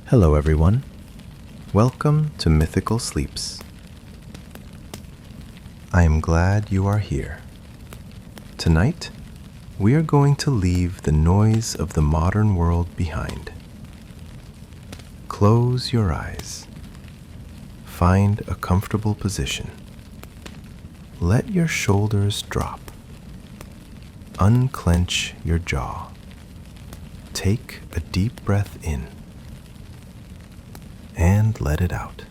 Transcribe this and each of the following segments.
Hello everyone. Welcome to Mythical Sleeps. I am glad you are here. Tonight, we are going to leave the noise of the modern world behind. Close your eyes. Find a comfortable position. Let your shoulders drop. Unclench your jaw. Take a deep breath in and let it out.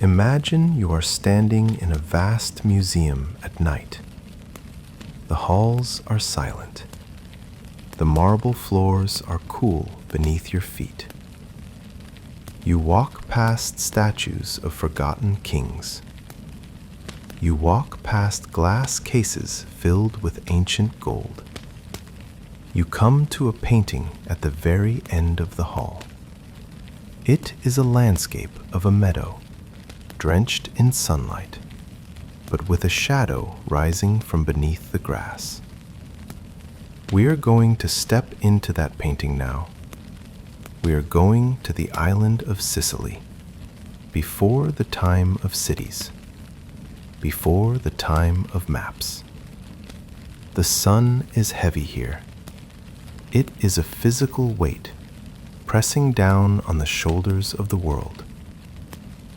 Imagine you are standing in a vast museum at night. The halls are silent. The marble floors are cool beneath your feet. You walk past statues of forgotten kings. You walk past glass cases filled with ancient gold. You come to a painting at the very end of the hall. It is a landscape of a meadow, drenched in sunlight, but with a shadow rising from beneath the grass. We are going to step into that painting now. We are going to the island of Sicily, before the time of cities, before the time of maps. The sun is heavy here. It is a physical weight, pressing down on the shoulders of the world.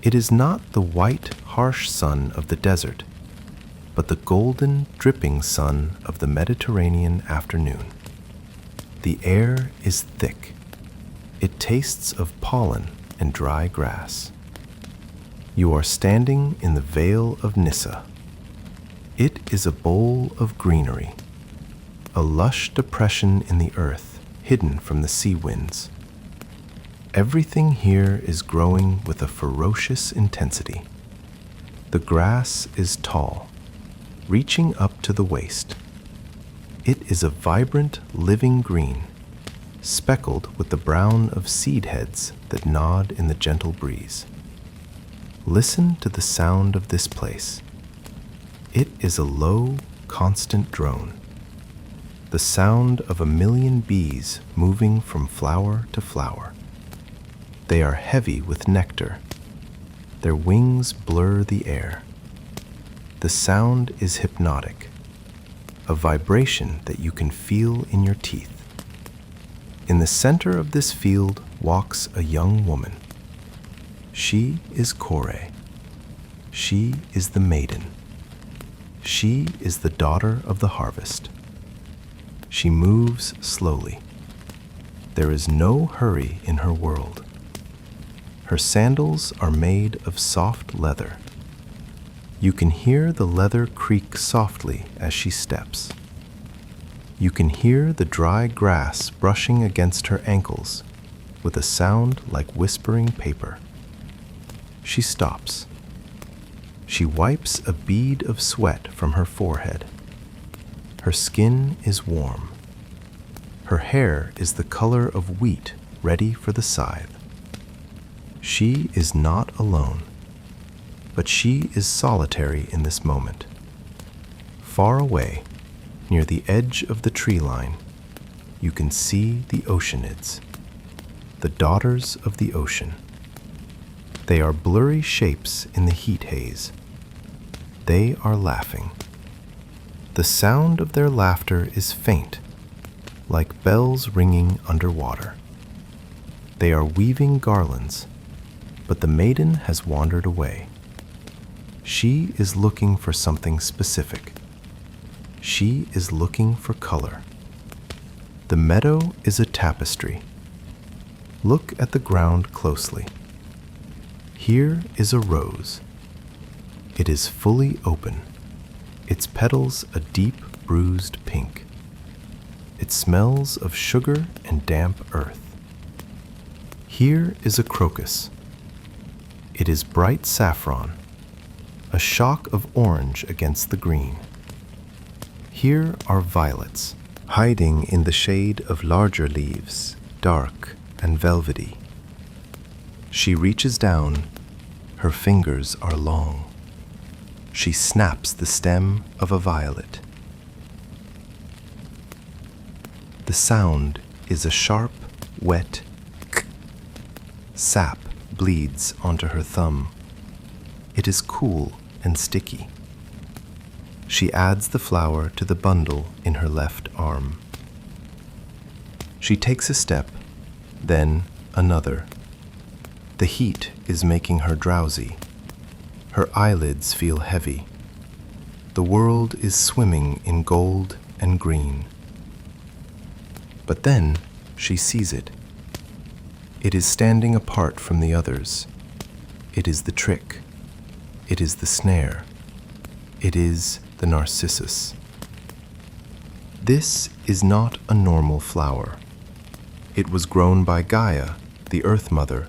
It is not the white, harsh sun of the desert, but the golden, dripping sun of the Mediterranean afternoon. The air is thick. It tastes of pollen and dry grass. You are standing in the Vale of Nyssa. It is a bowl of greenery, a lush depression in the earth hidden from the sea winds. Everything here is growing with a ferocious intensity. The grass is tall, reaching up to the waist. It is a vibrant, living green, speckled with the brown of seed heads that nod in the gentle breeze. Listen to the sound of this place. It is a low, constant drone, the sound of a million bees moving from flower to flower. They are heavy with nectar. Their wings blur the air. The sound is hypnotic, a vibration that you can feel in your teeth. In the center of this field walks a young woman. She is Kore. She is the maiden. She is the daughter of the harvest. She moves slowly. There is no hurry in her world. Her sandals are made of soft leather. You can hear the leather creak softly as she steps. You can hear the dry grass brushing against her ankles with a sound like whispering paper. She stops. She wipes a bead of sweat from her forehead. Her skin is warm. Her hair is the color of wheat ready for the scythe. She is not alone, but she is solitary in this moment. Far away, near the edge of the tree line, you can see the oceanids, the daughters of the ocean. They are blurry shapes in the heat haze. They are laughing. The sound of their laughter is faint, like bells ringing underwater. They are weaving garlands, but the maiden has wandered away. She is looking for something specific. She is looking for color. The meadow is a tapestry. Look at the ground closely. Here is a rose. It is fully open, its petals a deep, bruised pink. It smells of sugar and damp earth. Here is a crocus. It is bright saffron, a shock of orange against the green. Here are violets, hiding in the shade of larger leaves, dark and velvety. She reaches down. Her fingers are long. She snaps the stem of a violet. The sound is a sharp, wet Sap bleeds onto her thumb. It is cool and sticky. She adds the flower to the bundle in her left arm. She takes a step, then another. The heat is making her drowsy. Her eyelids feel heavy. The world is swimming in gold and green. But then she sees it. It is standing apart from the others. It is the trick. It is the snare. It is the narcissus. This is not a normal flower. It was grown by Gaia, the Earth Mother,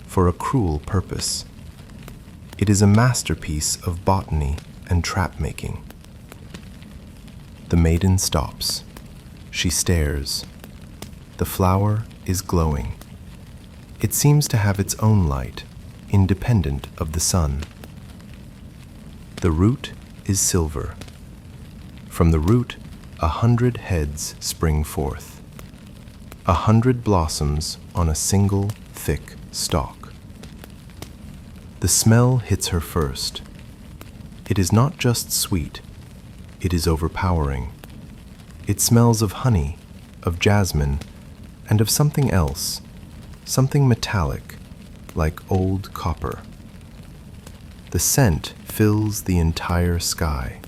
for a cruel purpose. It is a masterpiece of botany and trap-making. The maiden stops. She stares. The flower is glowing. It seems to have its own light, independent of the sun. The root is silver. From the root, 100 heads spring forth. 100 blossoms on a single thick stalk. The smell hits her first. It is not just sweet, it is overpowering. It smells of honey, of jasmine, and of something else, something metallic, like old copper. The scent fills the entire sky.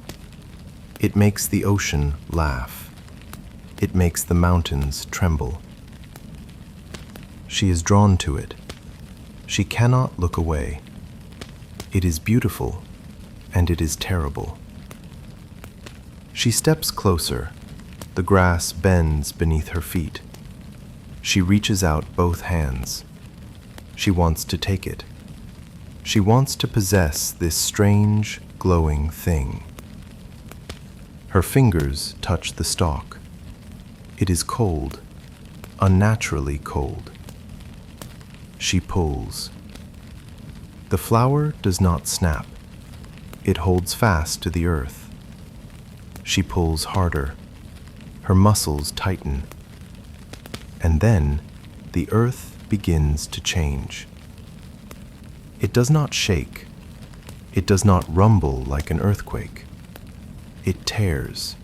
It makes the ocean laugh. It makes the mountains tremble. She is drawn to it. She cannot look away. It is beautiful, and it is terrible. She steps closer. The grass bends beneath her feet. She reaches out both hands. She wants to take it. She wants to possess this strange, glowing thing. Her fingers touch the stalk. It is cold, unnaturally cold. She pulls. The flower does not snap. It holds fast to the earth. She pulls harder. Her muscles tighten. And then the earth begins to change. It does not shake. It does not rumble like an earthquake. It tears.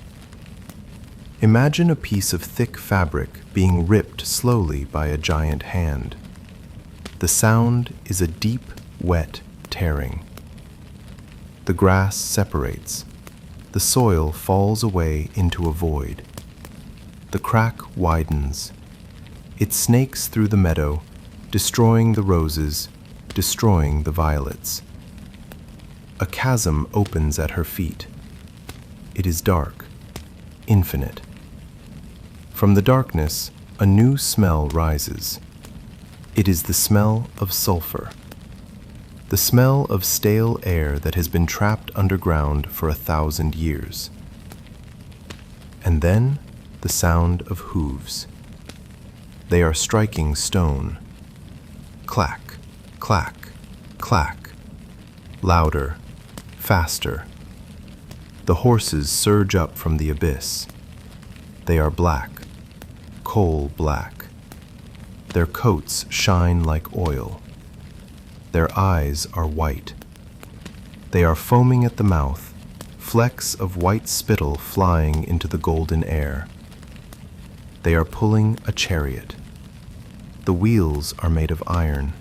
Imagine a piece of thick fabric being ripped slowly by a giant hand. The sound is a deep, wet tearing. The grass separates. The soil falls away into a void. The crack widens. It snakes through the meadow, destroying the roses, destroying the violets. A chasm opens at her feet. It is dark, infinite. From the darkness, a new smell rises. It is the smell of sulfur. The smell of stale air that has been trapped underground for 1,000 years. And then the sound of hooves. They are striking stone. Clack, clack, clack. Louder, faster. The horses surge up from the abyss. They are black, coal black. Their coats shine like oil. Their eyes are white. They are foaming at the mouth, flecks of white spittle flying into the golden air. They are pulling a chariot. The wheels are made of iron.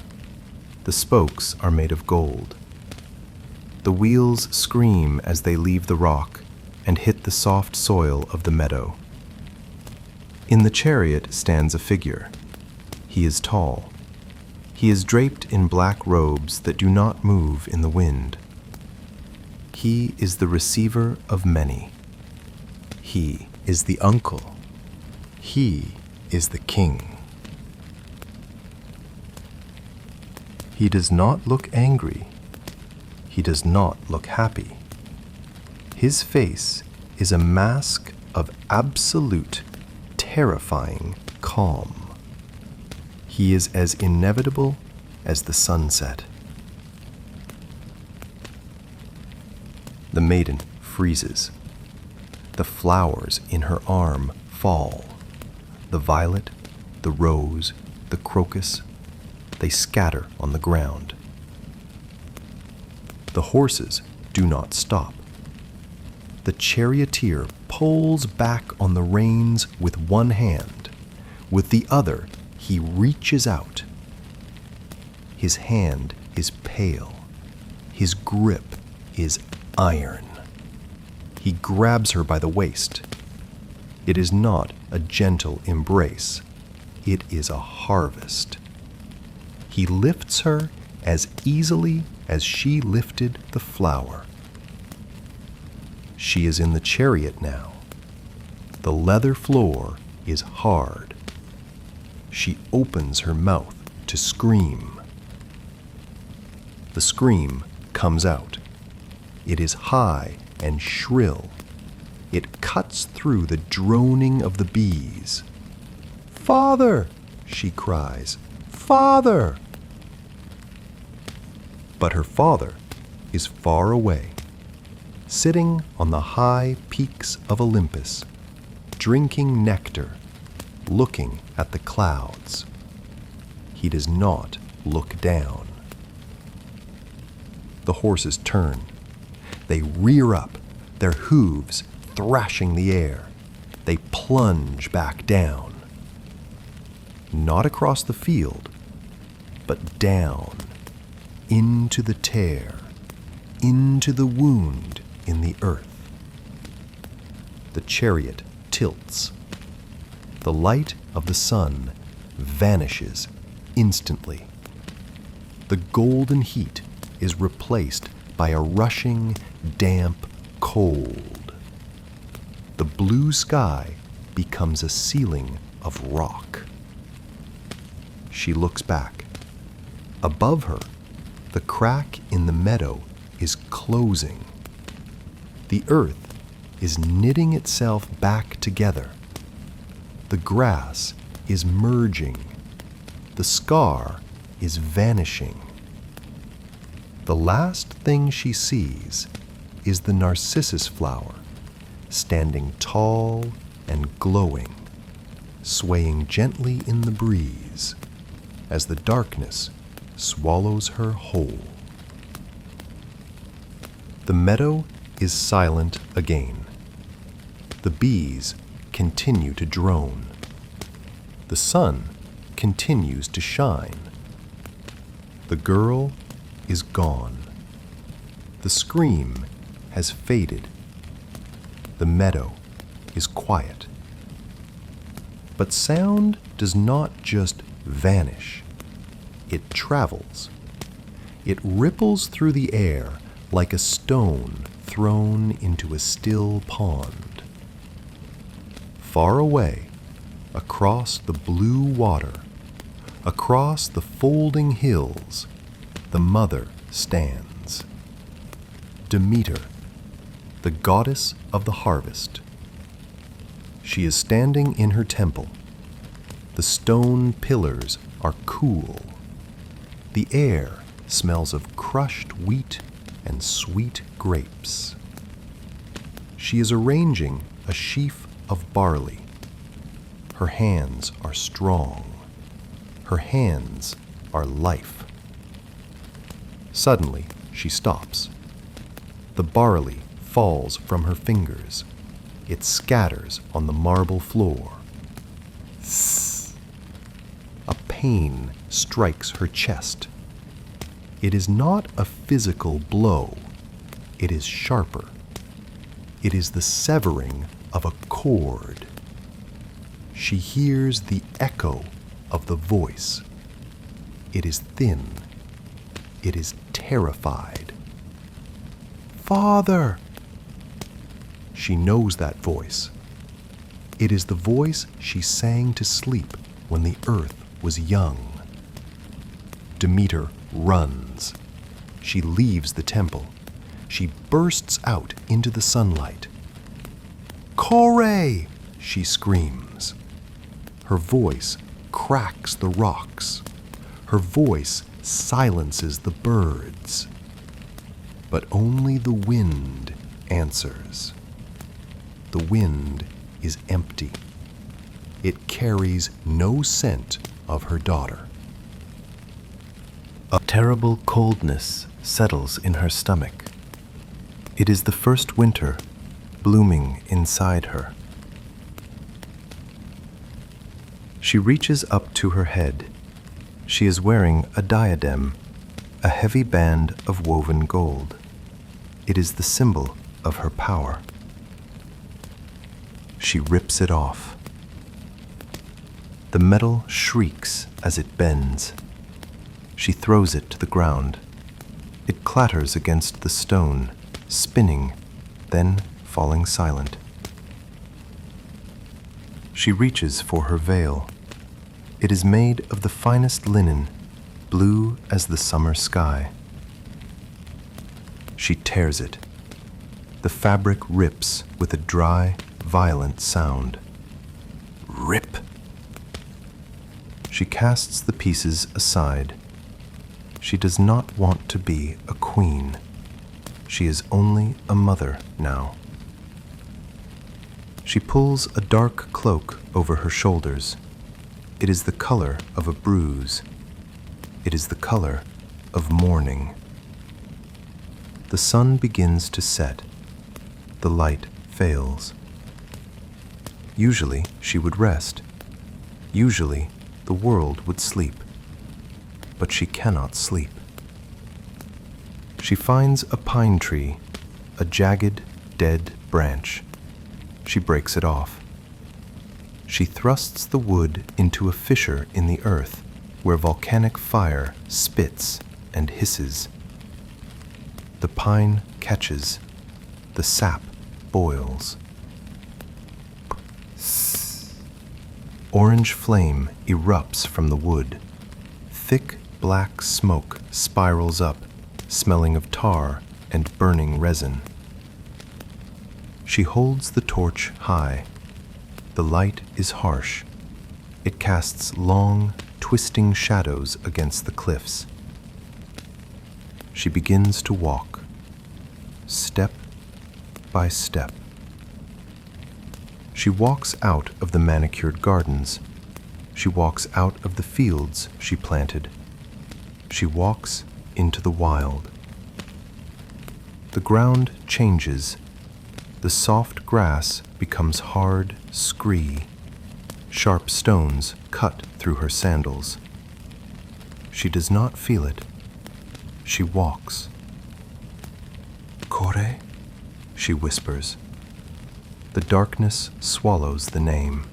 The spokes are made of gold. The wheels scream as they leave the rock and hit the soft soil of the meadow. In the chariot stands a figure. He is tall. He is draped in black robes that do not move in the wind. He is the receiver of many. He is the uncle. He is the king. He does not look angry. He does not look happy. His face is a mask of absolute, terrifying calm. He is as inevitable as the sunset. The maiden freezes. The flowers in her arm fall. The violet, the rose, the crocus. They scatter on the ground. The horses do not stop. The charioteer pulls back on the reins with one hand. With the other, he reaches out. His hand is pale. His grip is iron. He grabs her by the waist. It is not a gentle embrace. It is a harvest. He lifts her as easily as she lifted the flower. She is in the chariot now. The leather floor is hard. She opens her mouth to scream. The scream comes out. It is high and shrill. It cuts through the droning of the bees. "Father!" she cries. "Father!" But her father is far away, sitting on the high peaks of Olympus, drinking nectar, looking at the clouds. He does not look down. The horses turn. They rear up, their hooves thrashing the air. They plunge back down. Not across the field, but down, into the tear, into the wound in the earth. The chariot tilts. The light of the sun vanishes instantly. The golden heat is replaced by a rushing, damp cold. The blue sky becomes a ceiling of rock. She looks back. Above her, the crack in the meadow is closing. The earth is knitting itself back together. The grass is merging. The scar is vanishing. The last thing she sees is the narcissus flower, standing tall and glowing, swaying gently in the breeze as the darkness swallows her whole. The meadow is silent again. The bees continue to drone. The sun continues to shine. The girl is gone. The scream has faded. The meadow is quiet. But sound does not just vanish. It travels. It ripples through the air like a stone thrown into a still pond. Far away, across the blue water, across the folding hills, the mother stands. Demeter, the goddess of the harvest. She is standing in her temple. The stone pillars are cool. The air smells of crushed wheat and sweet grapes. She is arranging a sheaf of barley. Her hands are strong. Her hands are life. Suddenly, she stops. The barley falls from her fingers. It scatters on the marble floor. Sss. A pain strikes her chest. It is not a physical blow. It is sharper. It is the severing of a cord. She hears the echo of the voice. It is thin. It is terrified. "Father!" She knows that voice. It is the voice she sang to sleep when the earth was young. Demeter runs. She leaves the temple. She bursts out into the sunlight. "Kore!" she screams. Her voice cracks the rocks. Her voice silences the birds. But only the wind answers. The wind is empty. It carries no scent of her daughter. A terrible coldness settles in her stomach. It is the first winter blooming inside her. She reaches up to her head. She is wearing a diadem, a heavy band of woven gold. It is the symbol of her power. She rips it off. The metal shrieks as it bends. She throws it to the ground. It clatters against the stone, spinning, then falling silent. She reaches for her veil. It is made of the finest linen, blue as the summer sky. She tears it. The fabric rips with a dry, violent sound. Rip! She casts the pieces aside. She does not want to be a queen. She is only a mother now. She pulls a dark cloak over her shoulders. It is the color of a bruise. It is the color of mourning. The sun begins to set. The light fails. Usually she would rest. Usually the world would sleep. But she cannot sleep. She finds a pine tree, a jagged, dead branch. She breaks it off. She thrusts the wood into a fissure in the earth where volcanic fire spits and hisses. The pine catches. The sap boils. Orange flame erupts from the wood. Thick black smoke spirals up, smelling of tar and burning resin. She holds the torch high. The light is harsh. It casts long, twisting shadows against the cliffs. She begins to walk, step by step. She walks out of the manicured gardens. She walks out of the fields she planted. She walks into the wild. The ground changes. The soft grass becomes hard scree. Sharp stones cut through her sandals. She does not feel it. She walks. Kore? She whispers. The darkness swallows the name.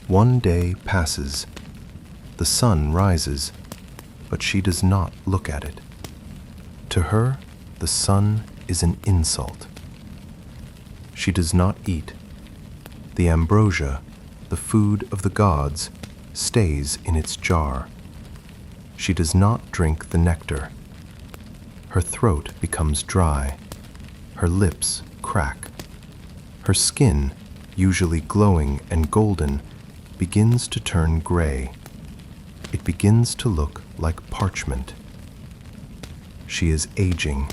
One day passes. The sun rises, but she does not look at it. To her, the sun is an insult. She does not eat. The ambrosia, the food of the gods, stays in its jar. She does not drink the nectar. Her throat becomes dry. Her lips crack. Her skin, usually glowing and golden, begins to turn gray. It begins to look like parchment. She is aging.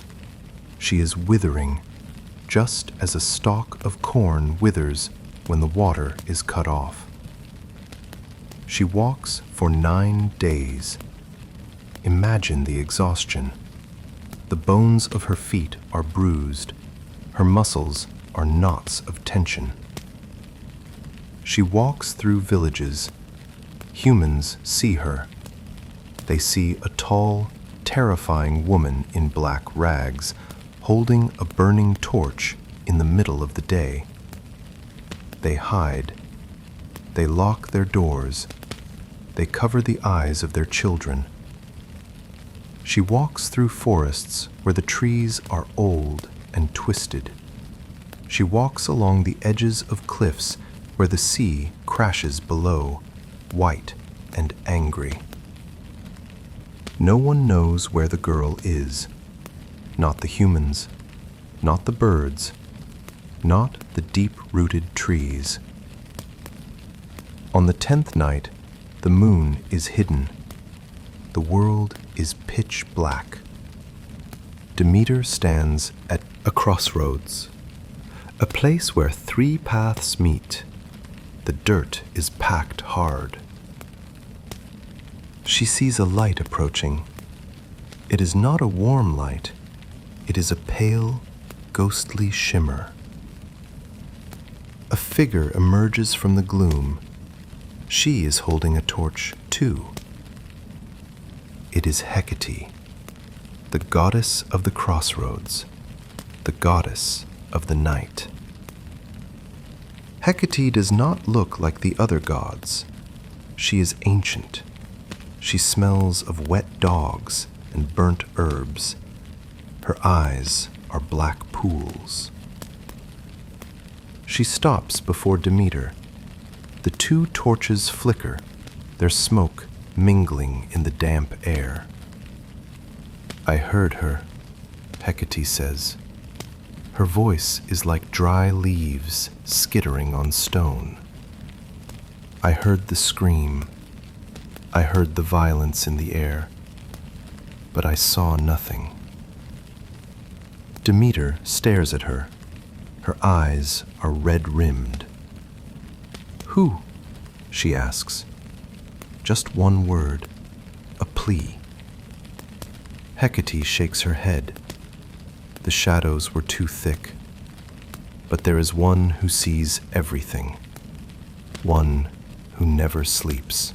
She is withering, just as a stalk of corn withers when the water is cut off. She walks for 9 days. Imagine the exhaustion. The bones of her feet are bruised. Her muscles are knots of tension. She walks through villages. Humans see her. They see a tall, terrifying woman in black rags, holding a burning torch in the middle of the day. They hide. They lock their doors. They cover the eyes of their children. She walks through forests where the trees are old and twisted. She walks along the edges of cliffs where the sea crashes below, white and angry. No one knows where the girl is. Not the humans, not the birds, not the deep-rooted trees. On the 10th night, the moon is hidden. The world is pitch black. Demeter stands at a crossroads, a place where 3 paths meet. The dirt is packed hard. She sees a light approaching. It is not a warm light. It is a pale, ghostly shimmer. A figure emerges from the gloom. She is holding a torch, too. It is Hecate, the goddess of the crossroads, the goddess of the night. Hecate does not look like the other gods. She is ancient. She smells of wet dogs and burnt herbs. Her eyes are black pools. She stops before Demeter. The two torches flicker, their smoke mingling in the damp air. I heard her, Hecate says. Her voice is like dry leaves skittering on stone. I heard the scream. I heard the violence in the air, but I saw nothing. Demeter stares at her. Her eyes are red-rimmed. Who? She asks. Just one word, a plea. Hecate shakes her head. The shadows were too thick. But there is one who sees everything. One who never sleeps.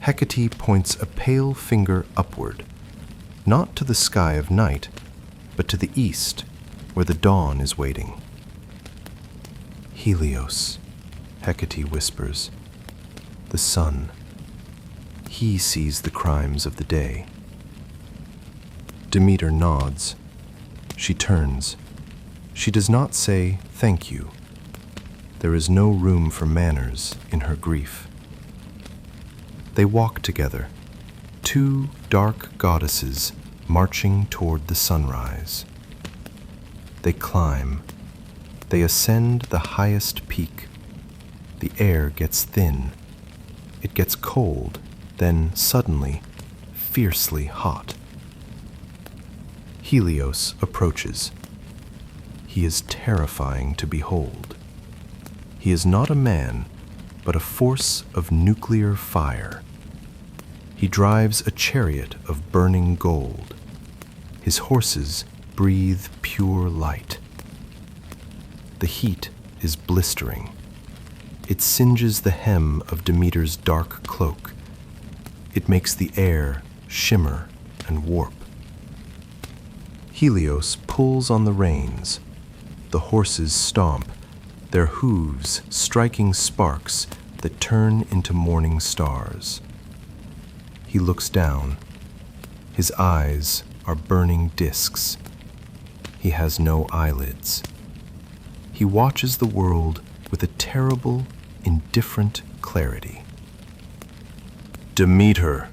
Hecate points a pale finger upward, not to the sky of night, but to the east, where the dawn is waiting. Helios, Hecate whispers. The sun. He sees the crimes of the day. Demeter nods. She turns. She does not say thank you. There is no room for manners in her grief. They walk together, two dark goddesses marching toward the sunrise. They climb. They ascend the highest peak. The air gets thin. It gets cold, then suddenly, fiercely hot. Helios approaches. He is terrifying to behold. He is not a man, but a force of nuclear fire. He drives a chariot of burning gold. His horses breathe pure light. The heat is blistering. It singes the hem of Demeter's dark cloak. It makes the air shimmer and warp. Helios pulls on the reins. The horses stomp, their hooves striking sparks that turn into morning stars. He looks down. His eyes are burning discs. He has no eyelids. He watches the world with a terrible, indifferent clarity. Demeter,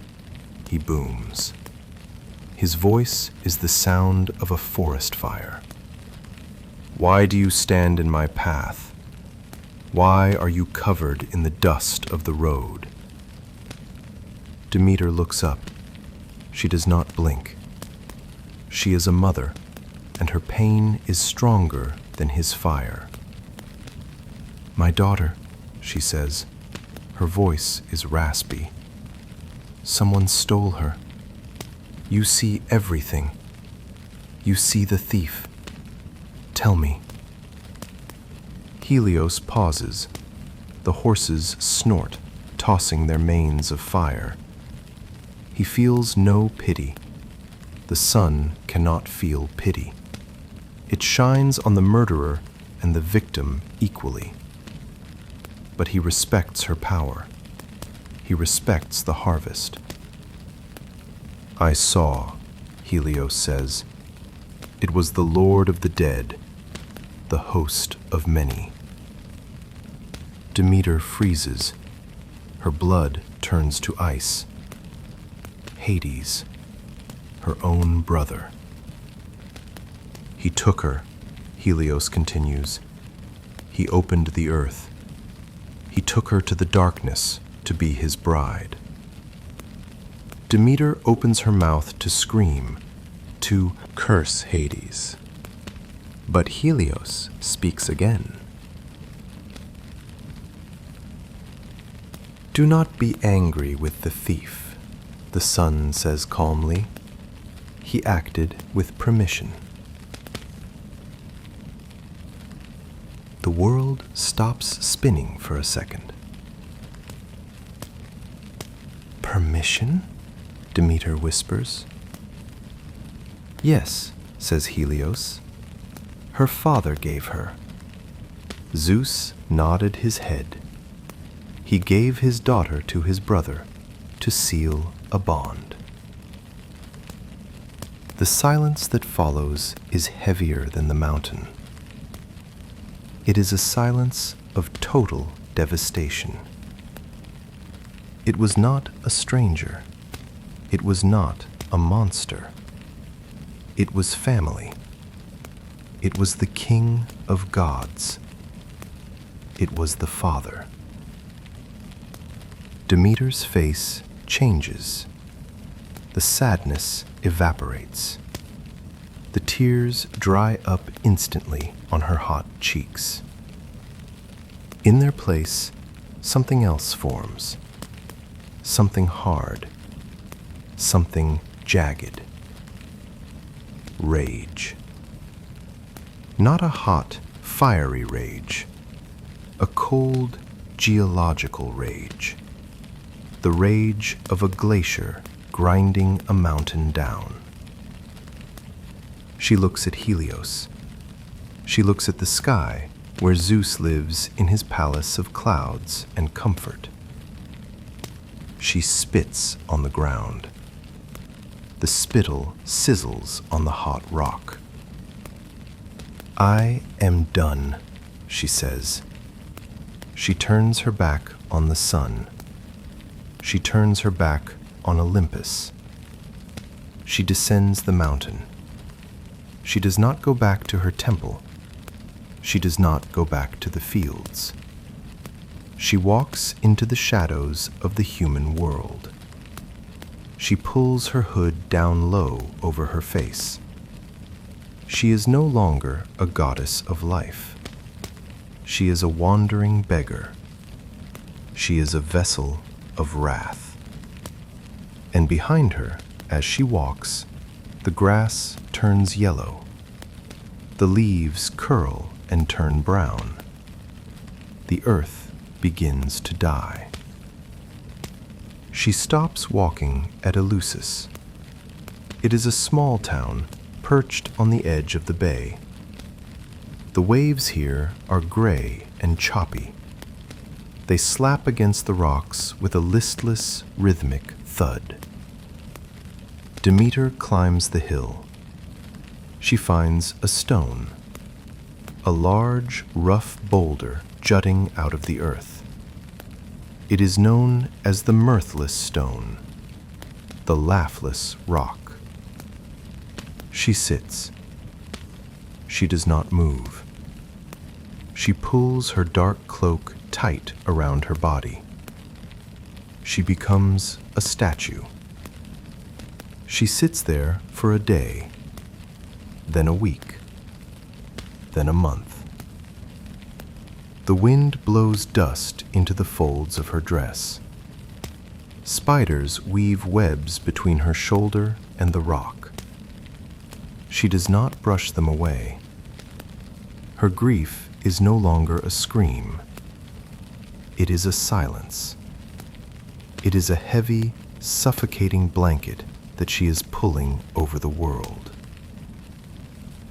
he booms. His voice is the sound of a forest fire. Why do you stand in my path? Why are you covered in the dust of the road? Demeter looks up. She does not blink. She is a mother, and her pain is stronger than his fire. My daughter, she says. Her voice is raspy. Someone stole her. You see everything. You see the thief. Tell me. Helios pauses. The horses snort, tossing their manes of fire. He feels no pity. The sun cannot feel pity. It shines on the murderer and the victim equally. But he respects her power. He respects the harvest. I saw, Helios says. It was the Lord of the dead, the host of many. Demeter freezes. Her blood turns to ice. Hades, her own brother. He took her, Helios continues. He opened the earth. He took her to the darkness to be his bride. Demeter opens her mouth to scream, to curse Hades. But Helios speaks again. Do not be angry with the thief, the sun says calmly. He acted with permission. The world stops spinning for a second. Permission? Demeter whispers. Yes, says Helios. Her father gave her. Zeus nodded his head. He gave his daughter to his brother to seal a bond. The silence that follows is heavier than the mountain. It is a silence of total devastation. It was not a stranger. It was not a monster. It was family. It was the king of gods. It was the father. Demeter's face changes. The sadness evaporates. The tears dry up instantly on her hot cheeks. In their place, something else forms. Something hard. Something jagged. Rage. Not a hot, fiery rage. A cold, geological rage. The rage of a glacier grinding a mountain down. She looks at Helios. She looks at the sky where Zeus lives in his palace of clouds and comfort. She spits on the ground. The spittle sizzles on the hot rock. I am done, she says. She turns her back on the sun. She turns her back on Olympus. She descends the mountain. She does not go back to her temple. She does not go back to the fields. She walks into the shadows of the human world. She pulls her hood down low over her face. She is no longer a goddess of life. She is a wandering beggar. She is a vessel of wrath. And behind her, as she walks, the grass turns yellow. The leaves curl and turn brown. The earth begins to die. She stops walking at Eleusis. It is a small town perched on the edge of the bay. The waves here are gray and choppy. They slap against the rocks with a listless, rhythmic thud. Demeter climbs the hill. She finds a stone, a large, rough boulder jutting out of the earth. It is known as the mirthless stone, the laughless rock. She sits. She does not move. She pulls her dark cloak tight around her body. She becomes a statue. She sits there for a day, then a week, then a month. The wind blows dust into the folds of her dress. Spiders weave webs between her shoulder and the rock. She does not brush them away. Her grief is no longer a scream. It is a silence. It is a heavy, suffocating blanket that she is pulling over the world.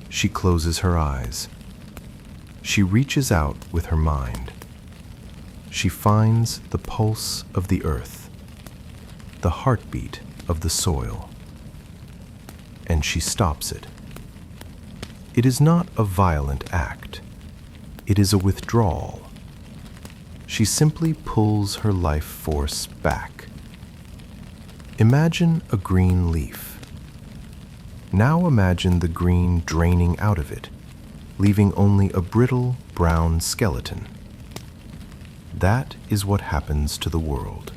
She closes her eyes. She reaches out with her mind. She finds the pulse of the earth, the heartbeat of the soil, and she stops it. It is not a violent act. It is a withdrawal. She simply pulls her life force back. Imagine a green leaf. Now imagine the green draining out of it, leaving only a brittle brown skeleton. That is what happens to the world.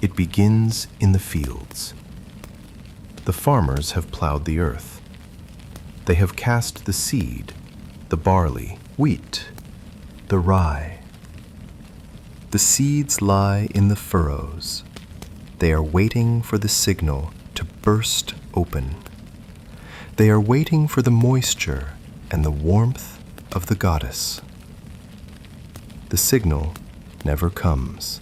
It begins in the fields. The farmers have plowed the earth. They have cast the seed, the barley, wheat, the rye. The seeds lie in the furrows. They are waiting for the signal to burst open. They are waiting for the moisture and the warmth of the goddess. The signal never comes.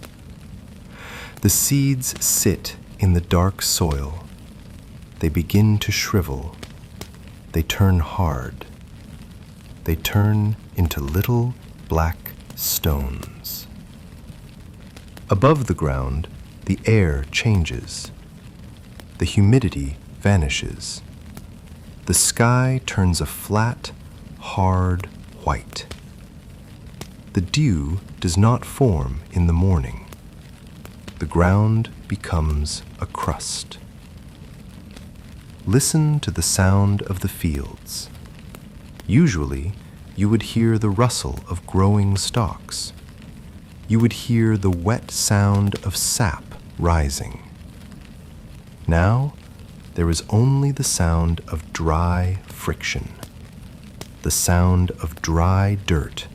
The seeds sit in the dark soil. They begin to shrivel. They turn hard. They turn into little black stones. Above the ground, the air changes. The humidity vanishes. The sky turns a flat, hard white. The dew does not form in the morning. The ground becomes a crust. Listen to the sound of the fields. Usually, you would hear the rustle of growing stalks. You would hear the wet sound of sap rising. Now, there is only the sound of dry friction, the sound of dry dirt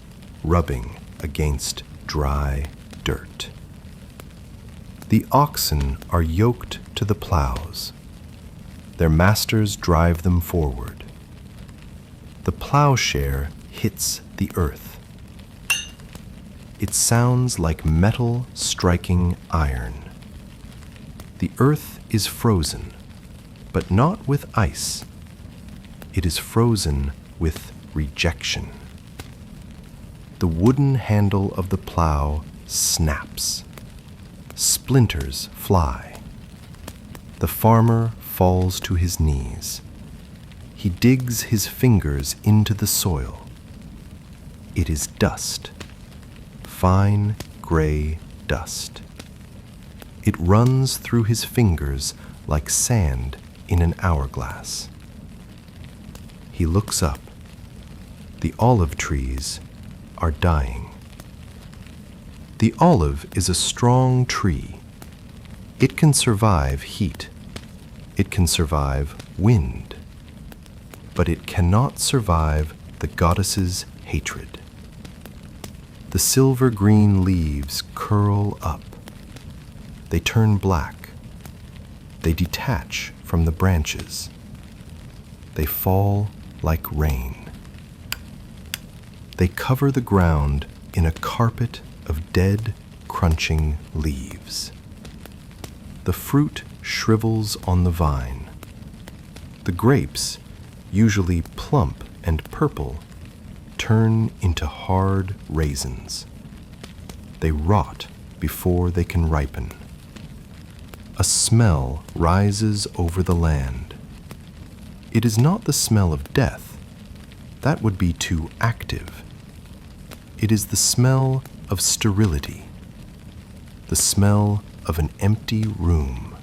rubbing against dry dirt. The oxen are yoked to the plows. Their masters drive them forward. The plowshare hits the earth. It sounds like metal striking iron. The earth is frozen, but not with ice. It is frozen with rejection. The wooden handle of the plow snaps. Splinters fly. The farmer falls to his knees. He digs his fingers into the soil. It is dust, fine gray dust. It runs through his fingers like sand in an hourglass. He looks up. The olive trees are dying. The olive is a strong tree. It can survive heat. It can survive wind. But it cannot survive the goddess's hatred. The silver-green leaves curl up. They turn black. They detach from the branches. They fall like rain. They cover the ground in a carpet of dead, crunching leaves. The fruit shrivels on the vine. The grapes, usually plump and purple, turn into hard raisins. They rot before they can ripen. A smell rises over the land. It is not the smell of death. That would be too active. It is the smell of sterility, the smell of an empty room.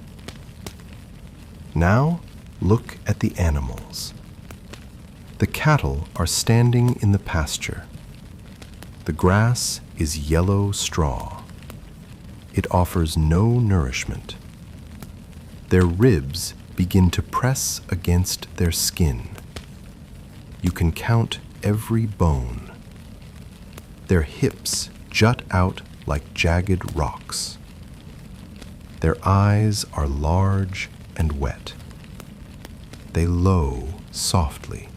Now look at the animals. The cattle are standing in the pasture. The grass is yellow straw. It offers no nourishment. Their ribs begin to press against their skin. You can count every bone. Their hips jut out like jagged rocks. Their eyes are large and wet. They low softly,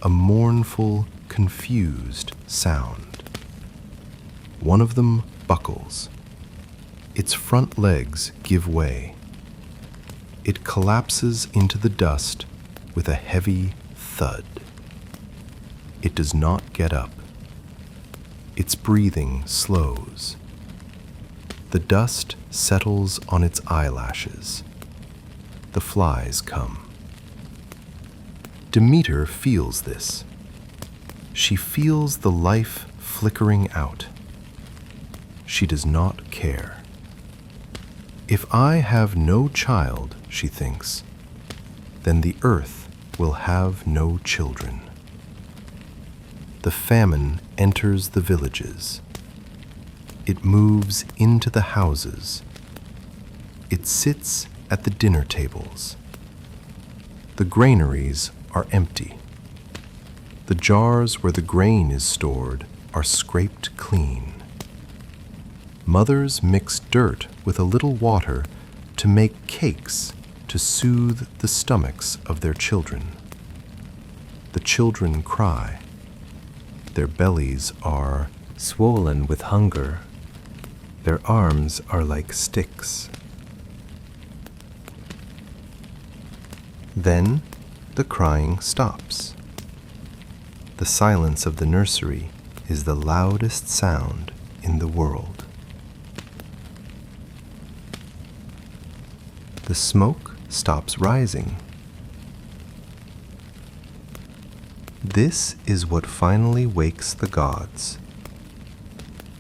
a mournful, confused sound. One of them buckles. Its front legs give way. It collapses into the dust with a heavy thud. It does not get up. Its breathing slows. The dust settles on its eyelashes. The flies come. Demeter feels this. She feels the life flickering out. She does not care. If I have no child, she thinks, then the earth will have no children. The famine enters the villages. It moves into the houses. It sits at the dinner tables. The granaries are empty. The jars where the grain is stored are scraped clean. Mothers mix dirt with a little water to make cakes to soothe the stomachs of their children. The children cry. Their bellies are swollen with hunger. Their arms are like sticks. Then the crying stops. The silence of the nursery is the loudest sound in the world. The smoke stops rising. This is what finally wakes the gods.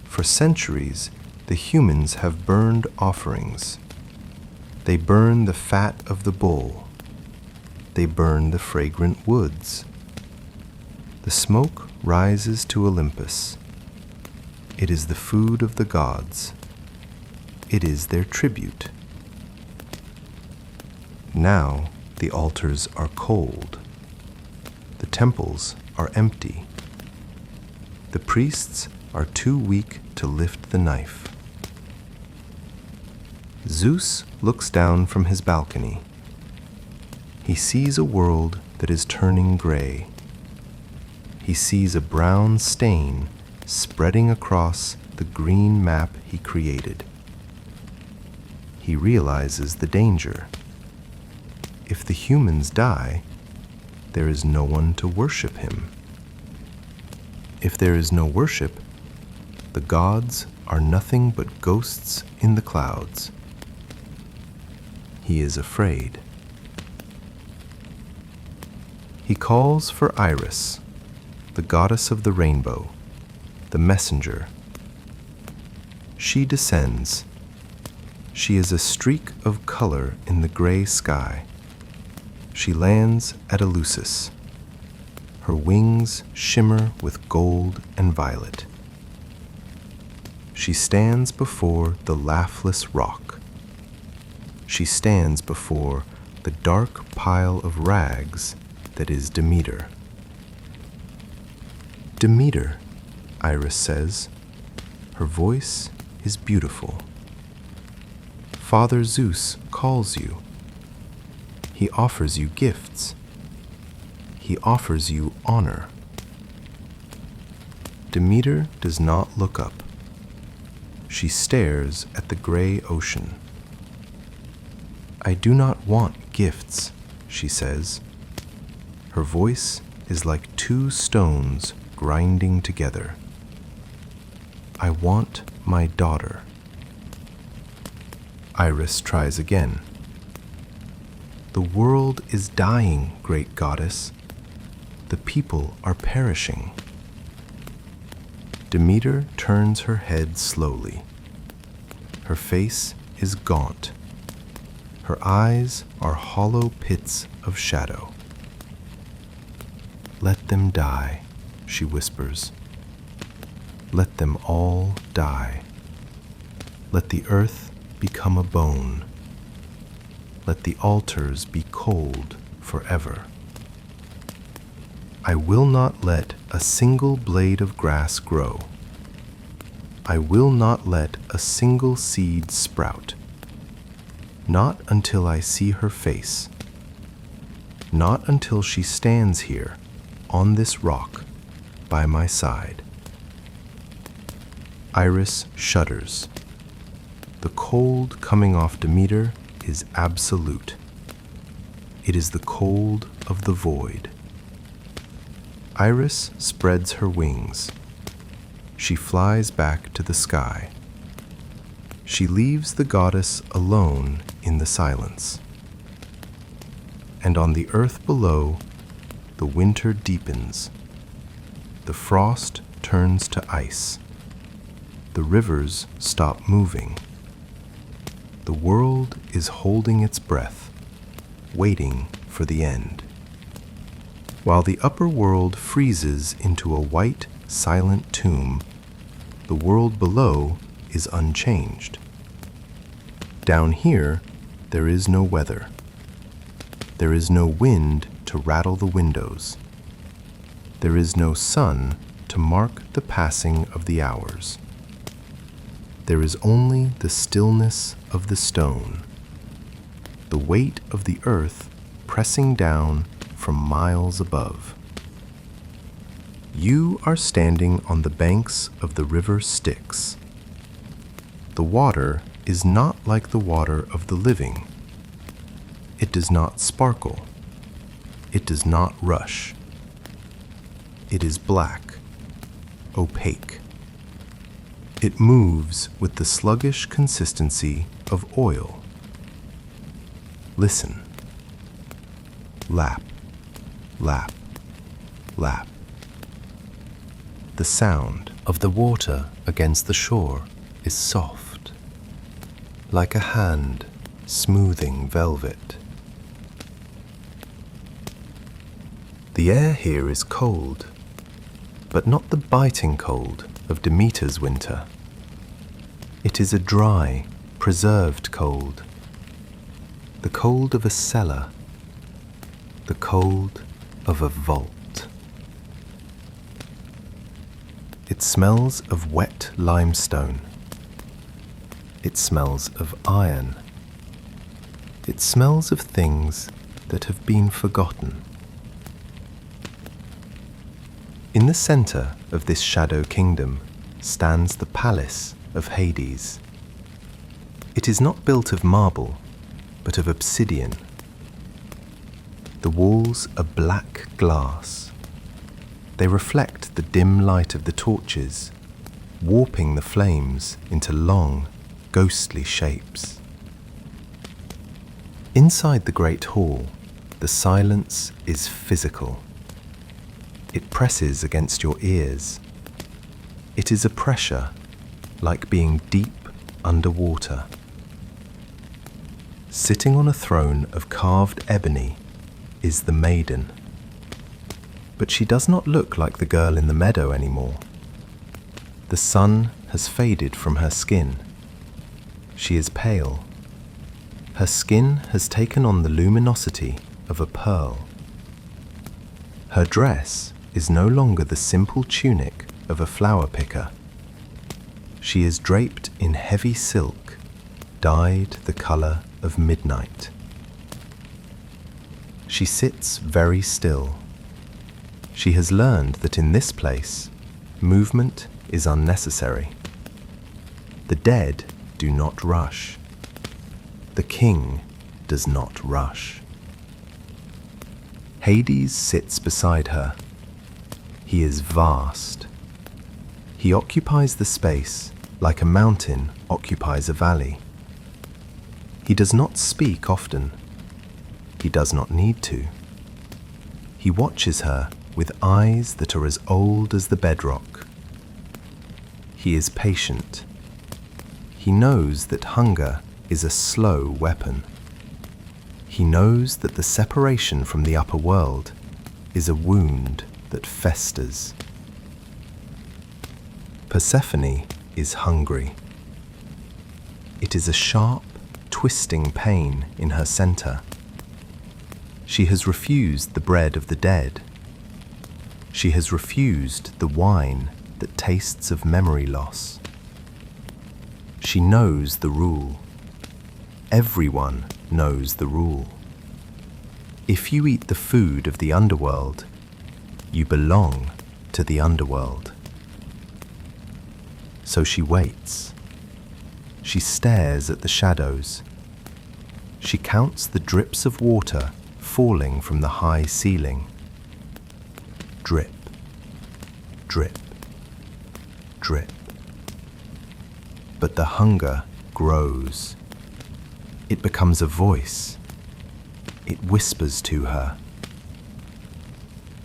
For centuries, the humans have burned offerings. They burn the fat of the bull. They burn the fragrant woods. The smoke rises to Olympus. It is the food of the gods. It is their tribute. Now the altars are cold. The temples are empty. The priests are too weak to lift the knife. Zeus looks down from his balcony. He sees a world that is turning gray. He sees a brown stain spreading across the green map he created. He realizes the danger. If the humans die, there is no one to worship him. If there is no worship, the gods are nothing but ghosts in the clouds. He is afraid. He calls for Iris, the goddess of the rainbow, the messenger. She descends. She is a streak of color in the gray sky. She lands at Eleusis. Her wings shimmer with gold and violet. She stands before the laughless rock. She stands before the dark pile of rags that is Demeter. Demeter, Iris says. Her voice is beautiful. Father Zeus calls you. He offers you gifts. He offers you honor. Demeter does not look up. She stares at the gray ocean. I do not want gifts, she says. Her voice is like two stones grinding together. I want my daughter. Iris tries again. The world is dying, great goddess. The people are perishing. Demeter turns her head slowly. Her face is gaunt. Her eyes are hollow pits of shadow. Let them die, she whispers. Let them all die. Let the earth become a bone. Let the altars be cold forever. I will not let a single blade of grass grow. I will not let a single seed sprout. Not until I see her face. Not until she stands here, on this rock, by my side. Iris shudders. The cold coming off Demeter is absolute. It is the cold of the void. Iris spreads her wings. She flies back to the sky. She leaves the goddess alone in the silence. And on the earth below, the winter deepens. The frost turns to ice. The rivers stop moving. The world is holding its breath, waiting for the end. While the upper world freezes into a white, silent tomb, the world below is unchanged. Down here, there is no weather. There is no wind to rattle the windows. There is no sun to mark the passing of the hours. there is only the stillness of the stone, the weight of the earth pressing down from miles above. You are standing on the banks of the River Styx. The water is not like the water of the living. It does not sparkle. It does not rush. It is black, opaque. It moves with the sluggish consistency of oil. Listen. Lap, lap, lap. The sound of the water against the shore is soft, like a hand smoothing velvet. The air here is cold, but not the biting cold of Demeter's winter. It is a dry, preserved cold, the cold of a cellar, the cold of a vault. It smells of wet limestone. It smells of iron. It smells of things that have been forgotten. In the center of this shadow kingdom stands the palace of Hades. It is not built of marble, but of obsidian. The walls are black glass. They reflect the dim light of the torches, warping the flames into long, ghostly shapes. Inside the great hall, the silence is physical. It presses against your ears. It is a pressure like being deep underwater. Sitting on a throne of carved ebony is the maiden. But she does not look like the girl in the meadow anymore. The sun has faded from her skin. She is pale. Her skin has taken on the luminosity of a pearl. Her dress is no longer the simple tunic of a flower picker. She is draped in heavy silk, dyed the color of midnight. She sits very still. She has learned that in this place, movement is unnecessary. The dead do not rush. The king does not rush. Hades sits beside her. He is vast. He occupies the space like a mountain occupies a valley. He does not speak often. He does not need to. He watches her with eyes that are as old as the bedrock. He is patient. He knows that hunger is a slow weapon. He knows that the separation from the upper world is a wound that festers. Persephone is hungry. It is a sharp, twisting pain in her center. She has refused the bread of the dead. She has refused the wine that tastes of memory loss. She knows the rule. Everyone knows the rule. If you eat the food of the underworld, you belong to the underworld. So she waits. She stares at the shadows. She counts the drips of water falling from the high ceiling. Drip, drip, drip. But the hunger grows. It becomes a voice. It whispers to her.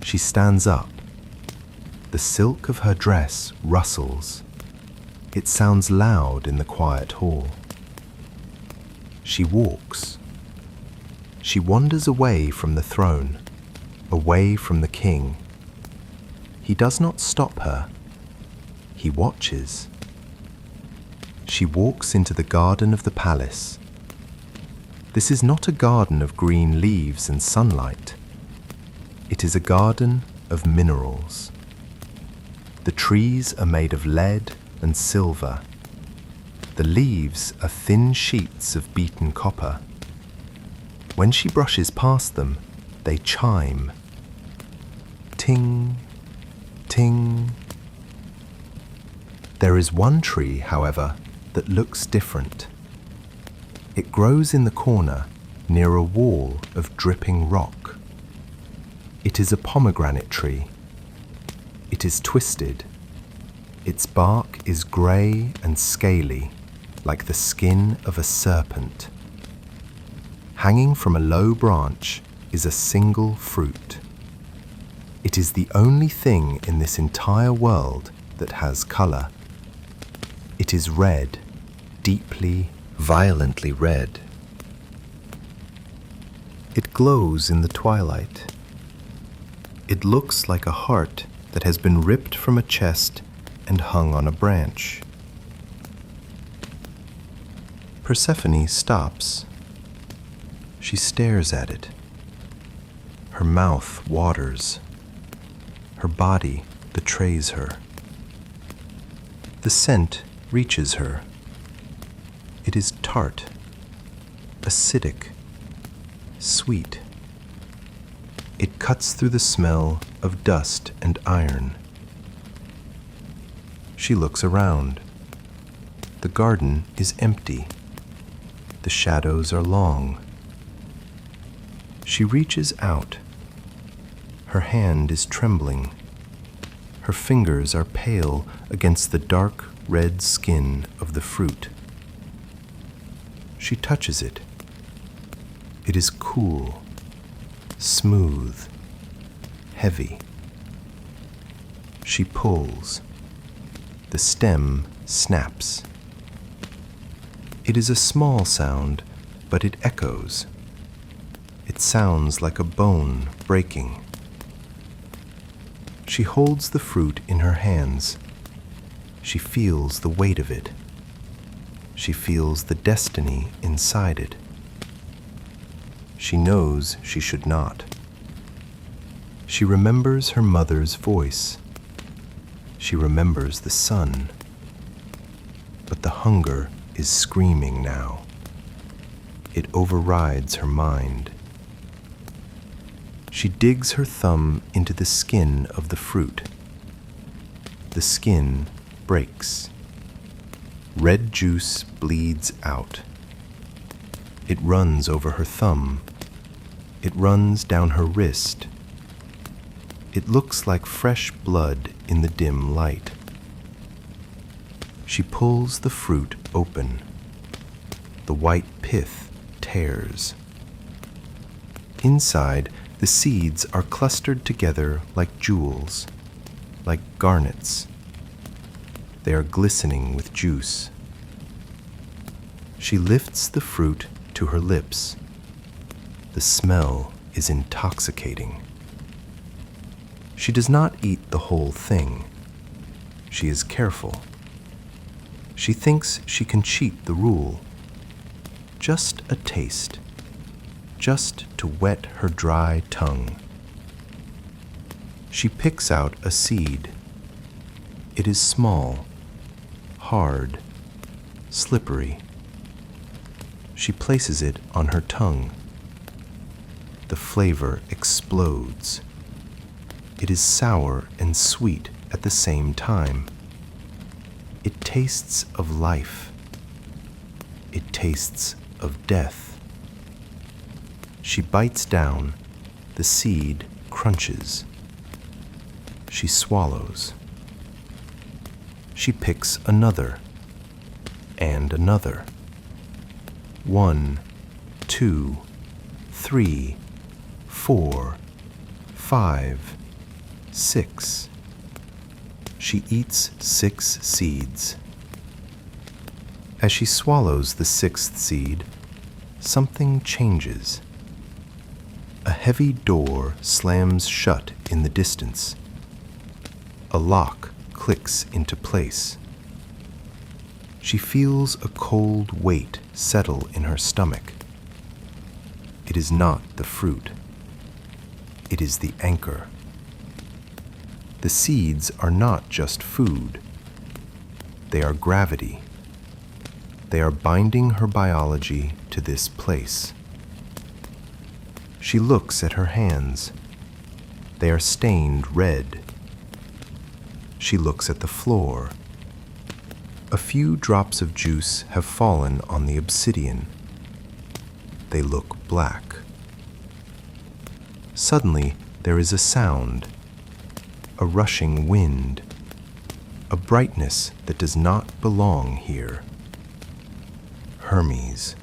She stands up. The silk of her dress rustles. It sounds loud in the quiet hall. She walks. She wanders away from the throne, away from the king. He does not stop her. He watches. She walks into the garden of the palace. This is not a garden of green leaves and sunlight. It is a garden of minerals. The trees are made of lead and silver. The leaves are thin sheets of beaten copper. When she brushes past them, they chime. Ting, ting. There is one tree, however, that looks different. It grows in the corner near a wall of dripping rock. It is a pomegranate tree. It is twisted. Its bark is grey and scaly, like the skin of a serpent. Hanging from a low branch is a single fruit. It is the only thing in this entire world that has colour. It is red, deeply, violently red. It glows in the twilight. It looks like a heart that has been ripped from a chest and hung on a branch. Persephone stops. She stares at it. Her mouth waters. Her body betrays her. The scent reaches her. It is tart, acidic, sweet. It cuts through the smell of dust and iron. She looks around. The garden is empty. The shadows are long. She reaches out. Her hand is trembling. Her fingers are pale against the dark red skin of the fruit. She touches it. It is cool, smooth, heavy. She pulls. The stem snaps. It is a small sound, but it echoes. It sounds like a bone breaking. She holds the fruit in her hands. She feels the weight of it. She feels the destiny inside it. She knows she should not. She remembers her mother's voice. She remembers the sun. But the hunger is screaming now. It overrides her mind. She digs her thumb into the skin of the fruit. The skin breaks. Red juice bleeds out. It runs over her thumb. It runs down her wrist. It looks like fresh blood in the dim light. She pulls the fruit open. The white pith tears. Inside, the seeds are clustered together like jewels, like garnets. They are glistening with juice. She lifts the fruit to her lips. The smell is intoxicating. She does not eat the whole thing. She is careful. She thinks she can cheat the rule. Just a taste. Just to wet her dry tongue. She picks out a seed. It is small, hard, slippery. She places it on her tongue. The flavor explodes. It is sour and sweet at the same time. It tastes of life. It tastes of death. She bites down. The seed crunches. She swallows. She picks another and another. 1, 2, 3, 4, 5, 6. She eats 6 seeds. As she swallows the 6th seed, something changes. A heavy door slams shut in the distance. A lock clicks into place. She feels a cold weight settle in her stomach. It is not the fruit. It is the anchor. The seeds are not just food. They are gravity. They are binding her biology to this place. She looks at her hands. They are stained red. She looks at the floor. A few drops of juice have fallen on the obsidian. They look black. Suddenly, there is a sound, a rushing wind, a brightness that does not belong here. Hermes.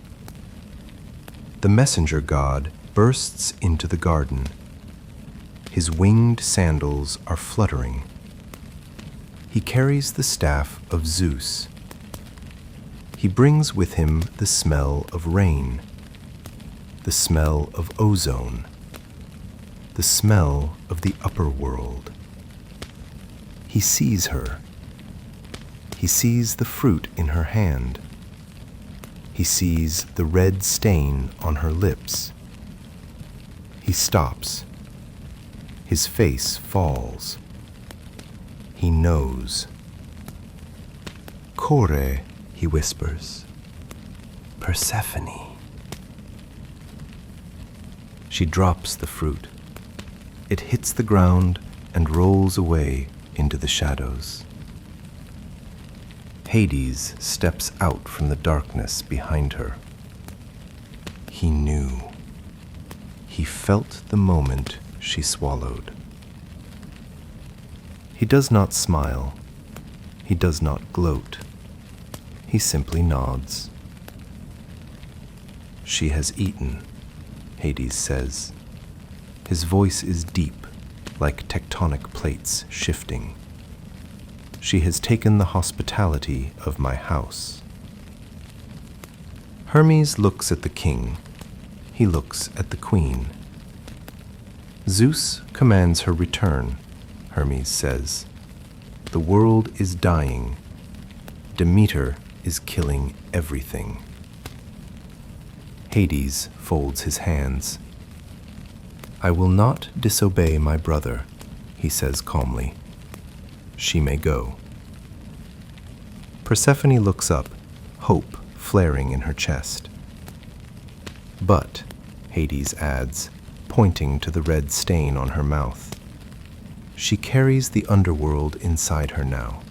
The messenger god bursts into the garden. His winged sandals are fluttering. He carries the staff of Zeus. He brings with him the smell of rain, the smell of ozone, the smell of the upper world. He sees her. He sees the fruit in her hand. He sees the red stain on her lips. He stops. His face falls. He knows. Kore, he whispers. Persephone. She drops the fruit. It hits the ground and rolls away into the shadows. Hades steps out from the darkness behind her. He knew. He felt the moment she swallowed. He does not smile. He does not gloat. He simply nods. She has eaten, Hades says. His voice is deep, like tectonic plates shifting. She has taken the hospitality of my house. Hermes looks at the king. He looks at the queen. Zeus commands her return, Hermes says. The world is dying. Demeter is killing everything. Hades folds his hands. I will not disobey my brother, he says calmly. She may go. Persephone looks up, hope flaring in her chest. But, Hades adds, pointing to the red stain on her mouth, she carries the underworld inside her now.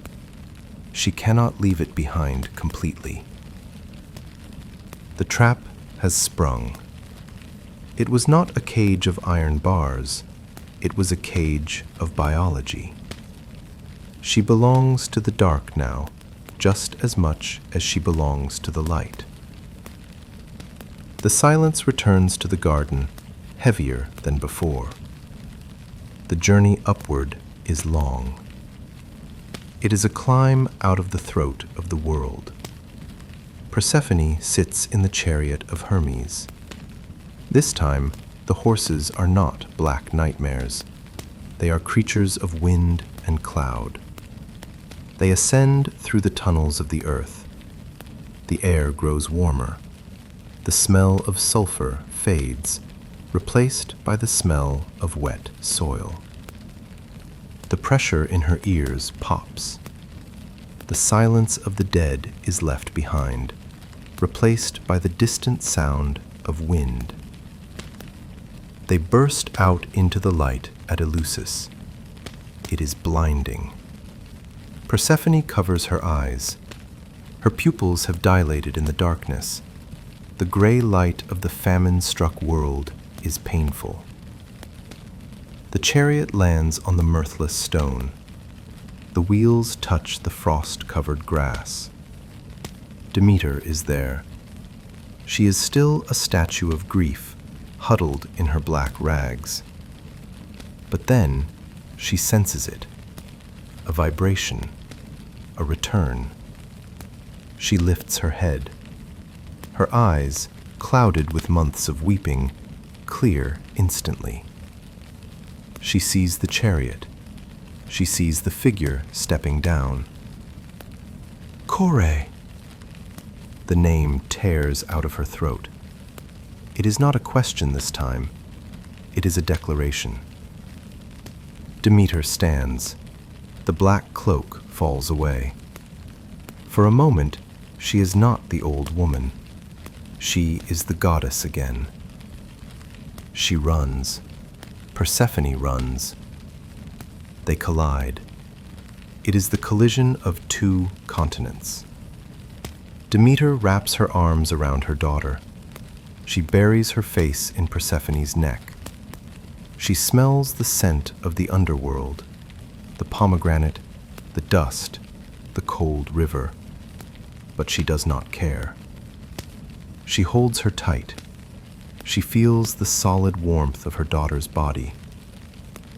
She cannot leave it behind completely. The trap has sprung. It was not a cage of iron bars. It was a cage of biology. She belongs to the dark now, just as much as she belongs to the light. The silence returns to the garden, heavier than before. The journey upward is long. It is a climb out of the throat of the world. Persephone sits in the chariot of Hermes. This time, the horses are not black nightmares. They are creatures of wind and cloud. They ascend through the tunnels of the earth. The air grows warmer. The smell of sulfur fades, replaced by the smell of wet soil. The pressure in her ears pops. The silence of the dead is left behind, replaced by the distant sound of wind. They burst out into the light at Eleusis. It is blinding. Persephone covers her eyes. Her pupils have dilated in the darkness. The gray light of the famine-struck world is painful. The chariot lands on the mirthless stone. The wheels touch the frost-covered grass. Demeter is there. She is still a statue of grief, huddled in her black rags. But then she senses it. A vibration. A return. She lifts her head. Her eyes, clouded with months of weeping, clear instantly. She sees the chariot. She sees the figure stepping down. Kore! The name tears out of her throat. It is not a question this time. It is a declaration. Demeter stands. The black cloak falls away. For a moment, she is not the old woman. She is the goddess again. She runs. Persephone runs. They collide. It is the collision of two continents. Demeter wraps her arms around her daughter. She buries her face in Persephone's neck. She smells the scent of the underworld, the pomegranate, the dust, the cold river. But she does not care. She holds her tight. She feels the solid warmth of her daughter's body.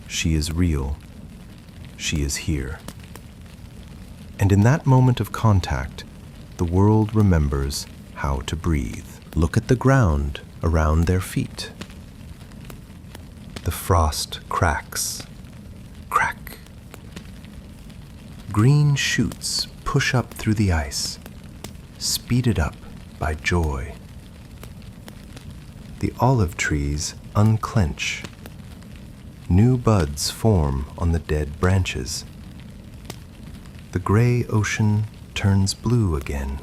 She is real. She is here. And in that moment of contact, the world remembers how to breathe. Look at the ground around their feet. The frost cracks. Crack. Green shoots push up through the ice, speeded up by joy. The olive trees unclench. New buds form on the dead branches. The gray ocean turns blue again.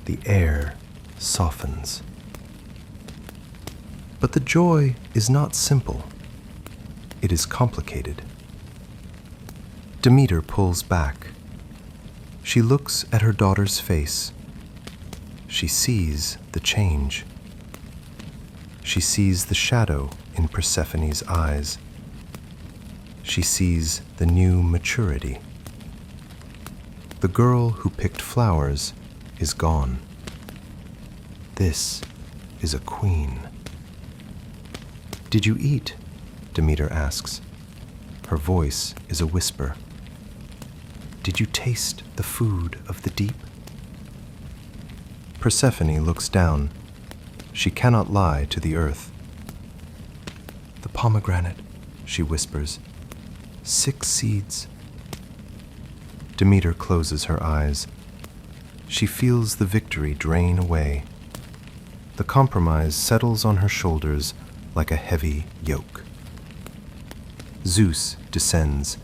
The air softens. But the joy is not simple. It is complicated. Demeter pulls back. She looks at her daughter's face. She sees the change. She sees the shadow in Persephone's eyes. She sees the new maturity. The girl who picked flowers is gone. This is a queen. Did you eat? Demeter asks. Her voice is a whisper. Did you taste the food of the deep? Persephone looks down. She cannot lie to the earth. The pomegranate, she whispers. 6 seeds. Demeter closes her eyes. She feels the victory drain away. The compromise settles on her shoulders like a heavy yoke. Zeus descends.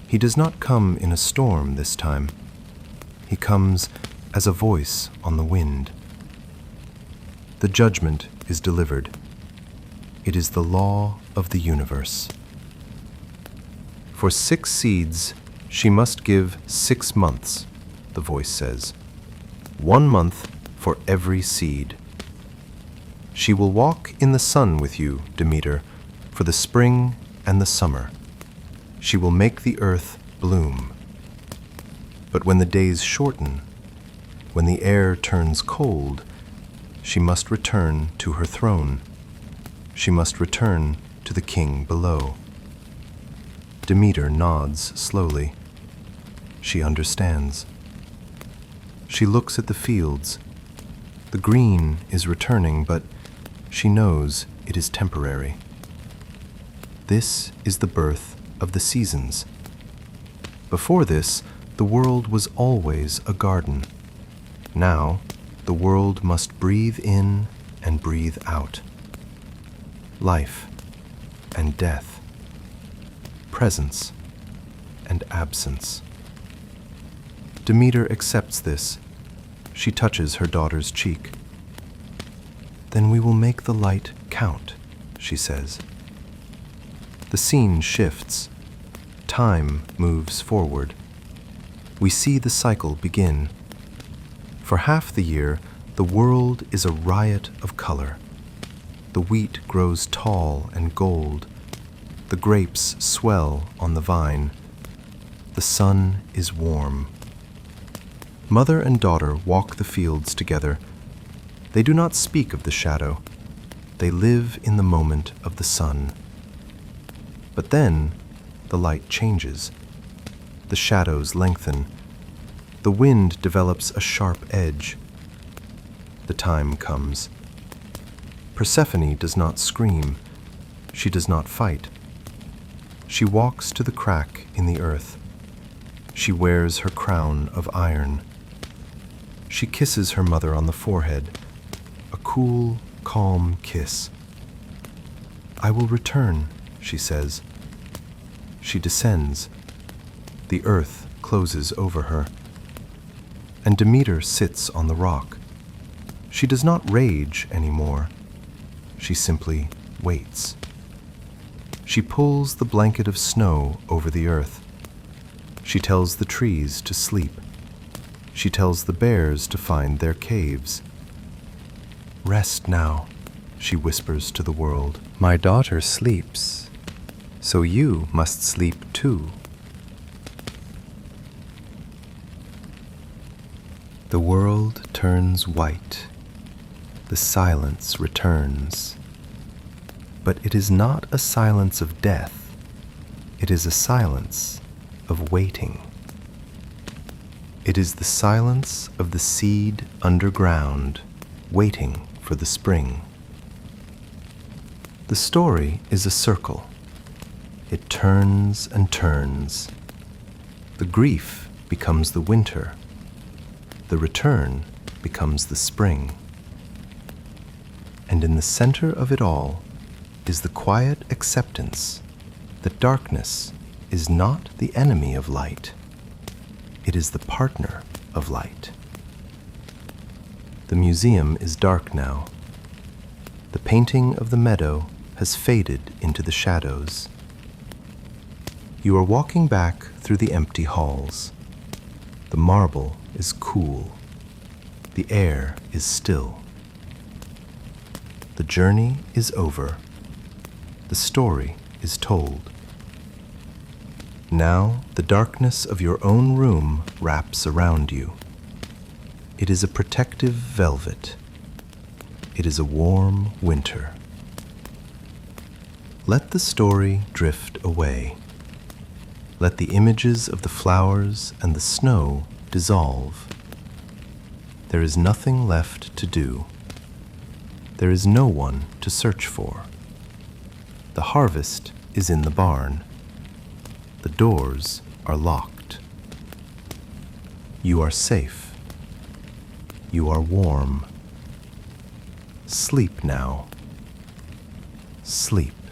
He does not come in a storm this time. He comes as a voice on the wind. The judgment is delivered. It is the law of the universe. For 6 seeds, she must give 6 months, the voice says. 1 month for every seed. She will walk in the sun with you, Demeter, for the spring and the summer. She will make the earth bloom. But when the days shorten, when the air turns cold, she must return to her throne. She must return to the king below. Demeter nods slowly. She understands. She looks at the fields. The green is returning, but she knows it is temporary. This is the birth of the seasons. Before this, the world was always a garden. Now, the world must breathe in and breathe out. Life and death. Presence and absence. Demeter accepts this. She touches her daughter's cheek. Then we will make the light count, she says. The scene shifts. Time moves forward. We see the cycle begin. For half the year, the world is a riot of color. The wheat grows tall and gold. The grapes swell on the vine. The sun is warm. Mother and daughter walk the fields together. They do not speak of the shadow. They live in the moment of the sun. But then, the light changes. The shadows lengthen. The wind develops a sharp edge. The time comes. Persephone does not scream. She does not fight. She walks to the crack in the earth. She wears her crown of iron. She kisses her mother on the forehead, a cool, calm kiss. I will return, she says. She descends. The earth closes over her. and Demeter sits on the rock. She does not rage anymore. She simply waits. She pulls the blanket of snow over the earth. She tells the trees to sleep. She tells the bears to find their caves. Rest now, she whispers to the world. My daughter sleeps, so you must sleep too. The world turns white. The silence returns. But it is not a silence of death. It is a silence of waiting. It is the silence of the seed underground, waiting for the spring. The story is a circle. It turns and turns. The grief becomes the winter. The return becomes the spring. And in the center of it all is the quiet acceptance that darkness is not the enemy of light. It is the partner of light. The museum is dark now. The painting of the meadow has faded into the shadows. You are walking back through the empty halls. The marble is cool. The air is still. The journey is over. The story is told. Now the darkness of your own room wraps around you. It is a protective velvet. It is a warm winter. Let the story drift away. Let the images of the flowers and the snow dissolve. There is nothing left to do. There is no one to search for. The harvest is in the barn. The doors are locked. You are safe. You are warm. Sleep now. Sleep.